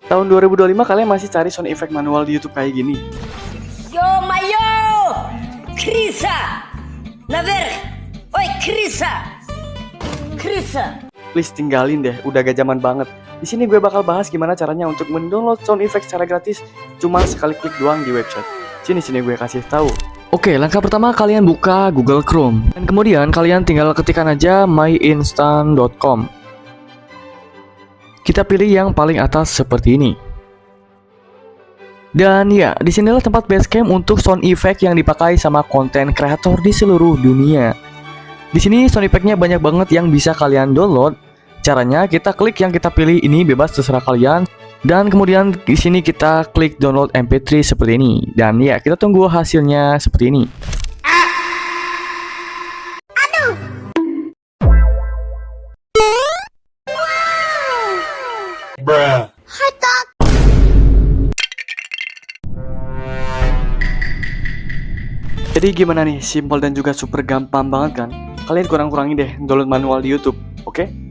Tahun 2025 kalian masih cari sound effect manual di YouTube kayak gini? Yo Mayo, Krisa, naver, oi Krisa, Krisa. Please tinggalin deh, udah gak zaman banget. Di sini gue bakal bahas gimana caranya untuk mendownload sound effect secara gratis, cuma sekali klik doang di website. Sini gue kasih tahu. Oke, langkah pertama kalian buka Google Chrome dan kemudian kalian tinggal ketikkan aja myinstant.com. Kita pilih yang paling atas seperti ini. Dan ya, disinilah tempat Basecamp untuk sound effect yang dipakai sama konten kreator di seluruh dunia. Di sini sound effect-nya banyak banget yang bisa kalian download. Caranya kita klik yang kita pilih ini, bebas terserah kalian. Dan kemudian di sini kita klik download MP3 seperti ini. Dan ya, kita tunggu hasilnya seperti ini. Jadi gimana nih, simple dan juga super gampang banget kan? Kalian kurang-kurangin deh download manual di YouTube, oke?